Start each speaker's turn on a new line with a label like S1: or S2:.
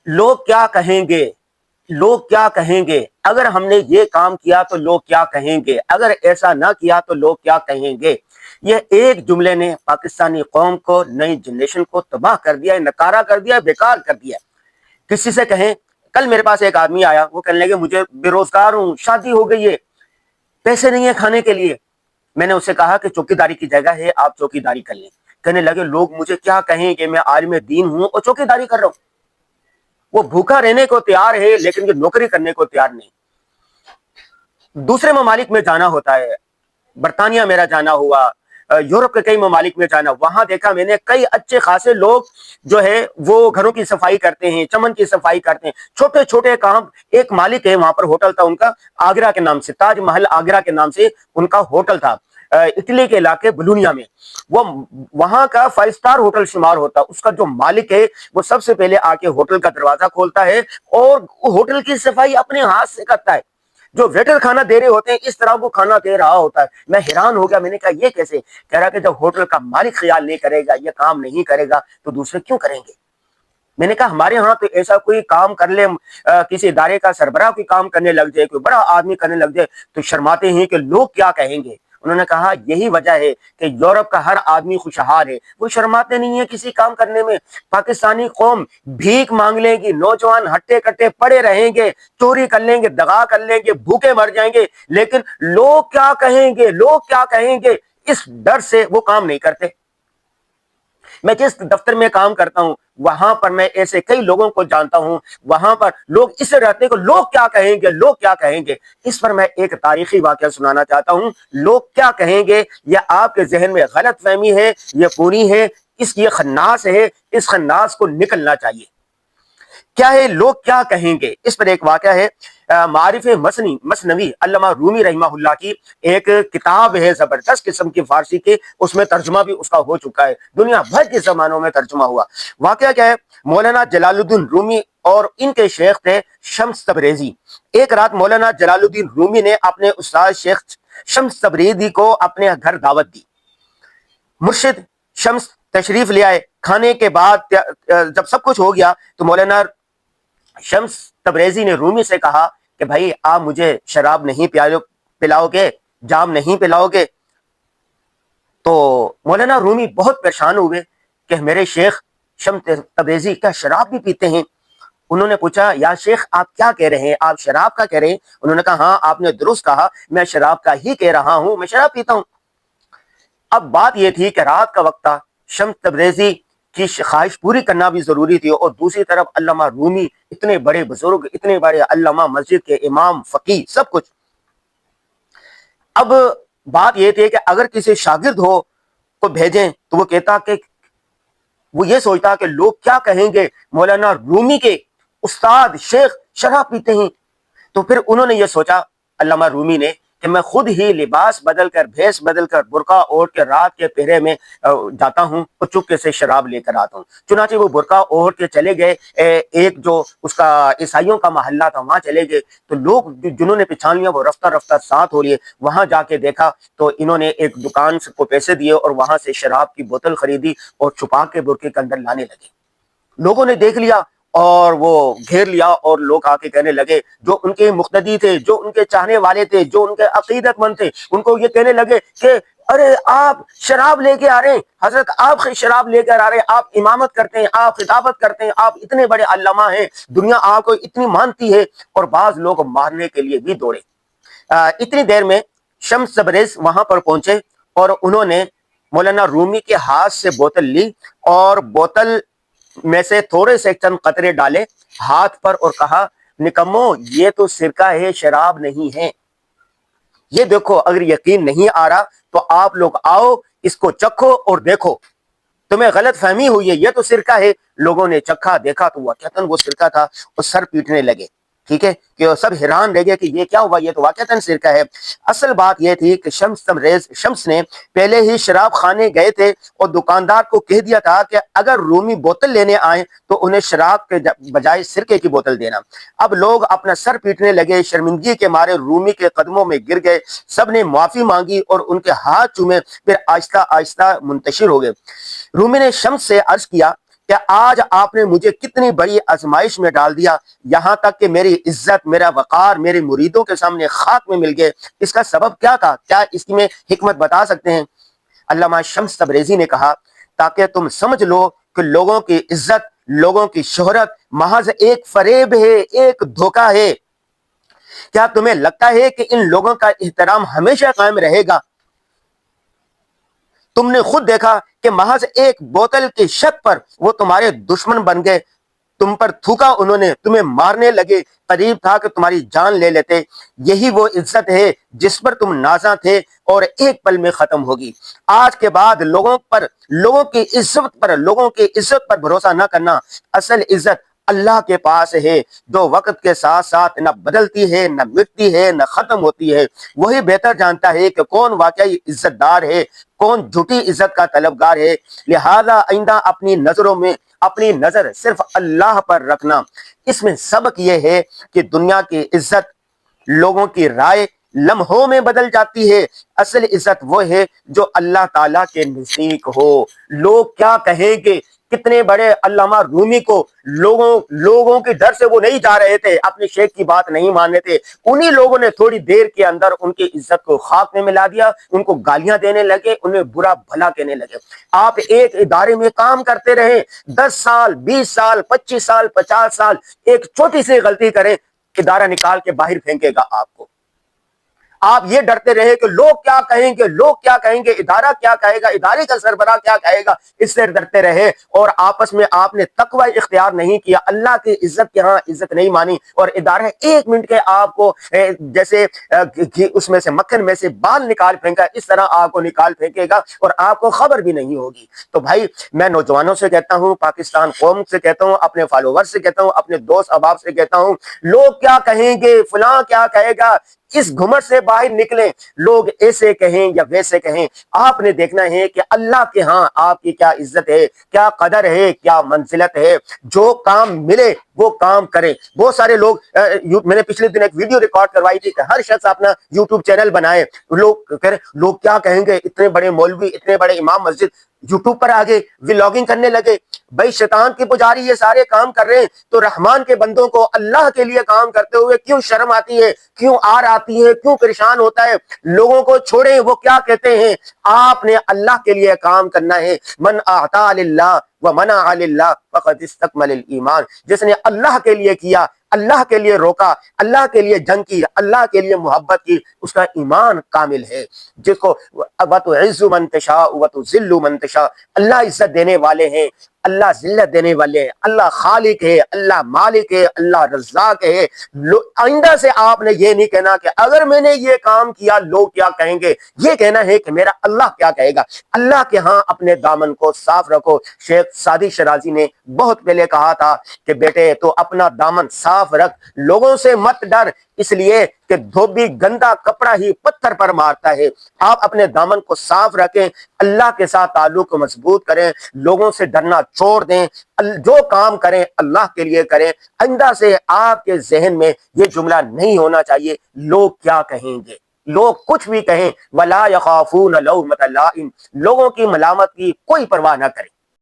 S1: لوگ کیا کہیں گے، لوگ کیا کہیں گے، اگر ہم نے یہ کام کیا تو لوگ کیا کہیں گے، اگر ایسا نہ کیا تو لوگ کیا کہیں گے۔ یہ ایک جملے نے پاکستانی قوم کو، نئی جنریشن کو تباہ کر دیا ہے، نکارا کر دیا ہے، بیکار کر دیا ہے۔ کسی سے کہیں، کل میرے پاس ایک آدمی آیا، وہ کہنے لگے مجھے بے روزگار ہوں، شادی ہو گئی ہے، پیسے نہیں ہیں کھانے کے لیے۔ میں نے اسے کہا کہ چوکی داری کی جگہ ہے، آپ چوکی داری کر لیں۔ کہنے لگے لوگ مجھے کیا کہیں کہ میں عالم دین ہوں اور چوکی داری کر رہا ہوں۔ وہ بھوکا رہنے کو تیار ہے لیکن یہ نوکری کرنے کو تیار نہیں۔ دوسرے ممالک میں جانا ہوتا ہے، برطانیہ میرا جانا ہوا، یورپ کے کئی ممالک میں جانا، وہاں دیکھا میں نے کئی اچھے خاصے لوگ جو ہے وہ گھروں کی صفائی کرتے ہیں، چمن کی صفائی کرتے ہیں، چھوٹے چھوٹے کام۔ ایک مالک ہے، وہاں پر ہوٹل تھا ان کا، آگرہ کے نام سے، تاج محل آگرہ کے نام سے ان کا ہوٹل تھا، اٹلی کے علاقے بلونیا میں۔ وہ وہاں کا 5 اسٹار ہوٹل شمار ہوتا، اس کا جو مالک ہے وہ سب سے پہلے آ کے ہوٹل کا دروازہ کھولتا ہے اور ہوٹل کی صفائی اپنے ہاتھ سے کرتا ہے۔ جو ویٹر کھانا دے رہے ہوتے ہیں اس طرح وہ کھانا دے رہا ہوتا ہے۔ میں حیران ہو گیا، میں نے کہا یہ کیسے؟ کہہ رہا کہ جب ہوٹل کا مالک خیال نہیں کرے گا، یہ کام نہیں کرے گا تو دوسرے کیوں کریں گے؟ میں نے کہا ہمارے ہاں تو ایسا کوئی کام کر لے، کسی ادارے کا سربراہ کوئی کام کرنے لگ جائے، کوئی بڑا آدمی کرنے لگ جائے تو شرماتے ہیں کہ لوگ کیا کہیں گے۔ انہوں نے کہا یہی وجہ ہے کہ یورپ کا ہر آدمی خوشحال ہے، وہ شرماتے نہیں ہیں کسی کام کرنے میں۔ پاکستانی قوم بھیک مانگ لے گی، نوجوان ہٹے کٹے پڑے رہیں گے، چوری کر لیں گے، دغا کر لیں گے، بھوکے مر جائیں گے، لیکن لوگ کیا کہیں گے، لوگ کیا کہیں گے، اس ڈر سے وہ کام نہیں کرتے۔ میں جس دفتر میں کام کرتا ہوں وہاں پر میں ایسے کئی لوگوں کو جانتا ہوں، وہاں پر لوگ اس سے رہتے ہیں کہ لوگ کیا کہیں گے، لوگ کیا کہیں گے۔ اس پر میں ایک تاریخی واقعہ سنانا چاہتا ہوں۔ لوگ کیا کہیں گے یہ آپ کے ذہن میں غلط فہمی ہے، یہ پوری ہے، یہ خناس ہے، اس خناس کو نکلنا چاہیے۔ کیا ہے لوگ کیا کہیں گے؟ اس پر ایک واقعہ ہے، معارف مثنوی علامہ رومی رحمہ اللہ کی ایک کتاب ہے، زبردست قسم کی فارسی کی، اس میں ترجمہ بھی اس کا ہو چکا ہے، دنیا بھر کے زمانوں میں ترجمہ ہوا۔ واقعہ کیا ہے، مولانا جلال الدین رومی اور ان کے شیخ تھے شمس تبریزی۔ ایک رات مولانا جلال الدین رومی نے اپنے استاد شیخ شمس تبریزی کو اپنے گھر دعوت دی۔ مرشد شمس تشریف لے آئے۔ کھانے کے بعد جب سب کچھ ہو گیا تو مولانا شمس تبریزی نے رومی سے کہا کہ بھائی آپ مجھے شراب نہیں پلاؤ گے، جام نہیں پلاؤ گے؟ تو مولانا رومی بہت پریشان ہوئے کہ میرے شیخ شمس تبریزی کیا شراب بھی پیتے ہیں؟ انہوں نے پوچھا یا شیخ آپ کیا کہہ رہے ہیں، آپ شراب کا کہہ رہے ہیں؟ انہوں نے کہا ہاں آپ نے درست کہا، میں شراب کا ہی کہہ رہا ہوں، میں شراب پیتا ہوں۔ اب بات یہ تھی کہ رات کا وقت تھا، شمس تبریزی کی خواہش پوری کرنا بھی ضروری تھی، اور دوسری طرف علامہ رومی اتنے بڑے بزرگ، اتنے بڑے علامہ، مسجد کے امام، فقیہ، سب کچھ۔ اب بات یہ تھی کہ اگر کسی شاگرد ہو کو بھیجیں تو وہ کہتا کہ وہ یہ سوچتا کہ لوگ کیا کہیں گے، مولانا رومی کے استاد شیخ شراب پیتے ہیں۔ تو پھر انہوں نے یہ سوچا علامہ رومی نے کہ میں خود ہی لباس بدل کر، بھیس بدل کر، برقع اوڑھ کے رات کے پہرے میں جاتا ہوں اور چپکے سے شراب لے کر آتا ہوں۔ چنانچہ وہ برقع اوڑھ کے چلے گئے، ایک جو اس کا عیسائیوں کا محلہ تھا وہاں چلے گئے، تو لوگ جنہوں نے پہچان لیا وہ رفتہ رفتہ ساتھ ہو لیے۔ وہاں جا کے دیکھا تو انہوں نے ایک دکان کو پیسے دیے اور وہاں سے شراب کی بوتل خریدی اور چھپا کے برقعے کے اندر لانے لگے۔ لوگوں نے دیکھ لیا اور وہ گھیر لیا، اور لوگ آ کے کہنے لگے، جو ان کے مقتدی تھے، جو ان کے چاہنے والے تھے، جو ان کے عقیدت مند تھے، ان کو یہ کہنے لگے کہ ارے آپ شراب لے کے آ رہے ہیں، حضرت آپ شراب لے کر آ رہے ہیں، آپ امامت کرتے ہیں، آپ خطابت کرتے ہیں، آپ اتنے بڑے علامہ ہیں، دنیا آپ کو اتنی مانتی ہے، اور بعض لوگ مارنے کے لیے بھی دوڑے۔ اتنی دیر میں شمس تبریز وہاں پر پہنچے اور انہوں نے مولانا رومی کے ہاتھ سے بوتل لی اور بوتل میں سے تھوڑے سے چند قطرے ڈالے ہاتھ پر اور کہا نکمو یہ تو سرکہ ہے، شراب نہیں ہے، یہ دیکھو، اگر یقین نہیں آ رہا تو آپ لوگ آؤ، اس کو چکھو اور دیکھو، تمہیں غلط فہمی ہوئی ہے، یہ تو سرکہ ہے۔ لوگوں نے چکھا، دیکھا تو واقعتاً وہ سرکہ تھا، اور سر پیٹنے لگے۔ ٹھیک ہے کہ سب حیران رہ گئے کہ یہ کیا ہوا، یہ تو واقعتاً سرکہ ہے۔ اصل بات یہ تھی کہ شمس نے پہلے ہی شراب خانے گئے تھے اور دکاندار کو کہہ دیا تھا کہ اگر رومی بوتل لینے آئیں تو انہیں شراب کے بجائے سرکے کی بوتل دینا۔ اب لوگ اپنا سر پیٹنے لگے، شرمندگی کے مارے رومی کے قدموں میں گر گئے، سب نے معافی مانگی اور ان کے ہاتھ چومے، پھر آہستہ آہستہ منتشر ہو گئے۔ رومی نے شمس سے عرض کیا کہ آج آپ نے مجھے کتنی بڑی آزمائش میں ڈال دیا، یہاں تک کہ میری عزت، میرا وقار میرے مریدوں کے سامنے خاک میں مل گئے۔ اس کا سبب کیا تھا؟ کیا اس میں حکمت بتا سکتے ہیں؟ علامہ شمس تبریزی نے کہا تاکہ تم سمجھ لو کہ لوگوں کی عزت، لوگوں کی شہرت محض ایک فریب ہے، ایک دھوکہ ہے۔ کیا تمہیں لگتا ہے کہ ان لوگوں کا احترام ہمیشہ قائم رہے گا؟ تم نے خود دیکھا کہ محض ایک بوتل کی شک پر وہ تمہارے دشمن بن گئے، تم پر تھوکا انہوں نے، تمہیں مارنے لگے، قریب تھا کہ تمہاری جان لے لیتے۔ یہی وہ عزت ہے جس پر تم نازاں تھے اور ایک پل میں ختم ہوگی۔ آج کے بعد لوگوں کی عزت پر بھروسہ نہ کرنا۔ اصل عزت اللہ کے پاس ہے، جو وقت کے ساتھ ساتھ نہ بدلتی ہے، نہ مٹتی ہے، نہ ختم ہوتی ہے۔ وہی بہتر جانتا ہے کہ کون واقعی عزت دار ہے، کون جھوٹی عزت کا طلبگار ہے۔ لہذا آئندہ اپنی نظر صرف اللہ پر رکھنا۔ اس میں سبق یہ ہے کہ دنیا کی عزت، لوگوں کی رائے لمحوں میں بدل جاتی ہے۔ اصل عزت وہ ہے جو اللہ تعالیٰ کے نزدیک ہو۔ لوگ کیا کہیں گے؟ کتنے بڑے علامہ رومی کو لوگوں کے ڈر سے وہ نہیں جا رہے تھے، اپنے شیخ کی بات نہیں ماننے تھے، انہی لوگوں نے تھوڑی دیر کے اندر ان کی عزت کو خاک میں ملا دیا، ان کو گالیاں دینے لگے، انہیں برا بھلا کہنے لگے۔ آپ ایک ادارے میں کام کرتے رہیں، 10 سال، 20 سال، 25 سال، 50 سال، ایک چھوٹی سی غلطی کریں، ادارہ نکال کے باہر پھینکے گا آپ کو۔ آپ یہ ڈرتے رہے کہ لوگ کیا کہیں گے، لوگ کیا کہیں گے، ادارہ کیا کہے گا، ادارے کا سربراہ کیا کہے گا، اس سے ڈرتے رہے، اور آپس میں آپ نے تقوی اختیار نہیں کیا، اللہ کی عزت کے ہاں عزت نہیں مانی، اور ادارہ 1 منٹ کے آپ کو جیسے اس میں سے مکھن میں سے بال نکال پھینکا، اس طرح آپ کو نکال پھینکے گا اور آپ کو خبر بھی نہیں ہوگی۔ تو بھائی میں نوجوانوں سے کہتا ہوں، پاکستان قوم سے کہتا ہوں، اپنے فالوور سے کہتا ہوں، اپنے دوست احباب سے کہتا ہوں، لوگ کیا کہیں گے، فلاں کیا کہے گا، اس گھمٹ سے باہر نکلیں۔ لوگ ایسے کہیں یا ویسے کہیں، آپ نے دیکھنا ہے کہ اللہ کے ہاں آپ کی کیا عزت ہے، کیا قدر ہے، کیا منزلت ہے۔ جو کام ملے وہ کام کریں۔ بہت سارے لوگ میں نے پچھلے دن ایک ویڈیو ریکارڈ کروائی تھی کہ ہر شخص اپنا یوٹیوب چینل بنائے۔ لوگ کیا کہیں گے، اتنے بڑے مولوی، اتنے بڑے امام مسجد یوٹیوب پر آگے ولاگنگ کرنے لگے۔ بھائی شیطان کی پجاری یہ سارے کام کر رہے ہیں، تو رحمان کے بندوں کو اللہ کے لیے کام کرتے ہوئے کیوں شرم آتی ہے، کیوں آر آتی ہے، کیوں پریشان ہوتا ہے؟ لوگوں کو چھوڑیں وہ کیا کہتے ہیں، آپ نے اللہ کے لیے کام کرنا ہے۔ من اعطا للہ ومنع للہ فقد استکمل الایمان۔ جس نے اللہ کے لیے کیا، اللہ کے لیے روکا، اللہ کے لیے جنگ کی، اللہ کے لیے محبت کی، اس کا ایمان کامل ہے۔ جس کو وَتُعِزُّ مَن تَشَاءُ وَتُذِلُّ مَن تَشَاءُ، اللہ عزت دینے والے ہیں، اللہ ذلت دینے والے ہیں، اللہ خالق ہے، اللہ مالک ہے، اللہ رزاق ہے۔ آئندہ سے آپ نے یہ نہیں کہنا کہ اگر میں نے یہ کام کیا لوگ کیا کہیں گے، یہ کہنا ہے کہ میرا اللہ کیا کہے گا۔ اللہ کے ہاں اپنے دامن کو صاف رکھو۔ شیخ سعدی شرازی نے بہت پہلے کہا تھا کہ بیٹے تو اپنا دامن صاف رکھ، لوگوں سے مت ڈر، اس لیے کہ دھوبی گندا کپڑا ہی پتھر پر مارتا ہے۔ آپ اپنے دامن کو صاف رکھیں، اللہ کے ساتھ تعلق کو مضبوط کریں، لوگوں سے ڈرنا چھوڑ دیں، جو کام کریں اللہ کے لیے کریں۔ آئندہ سے آپ کے ذہن میں یہ جملہ نہیں ہونا چاہیے لوگ کیا کہیں گے، لوگ کچھ بھی کہیں، ولا یخافون لومۃ لائم، لوگوں کی ملامت کی کوئی پرواہ نہ کریں۔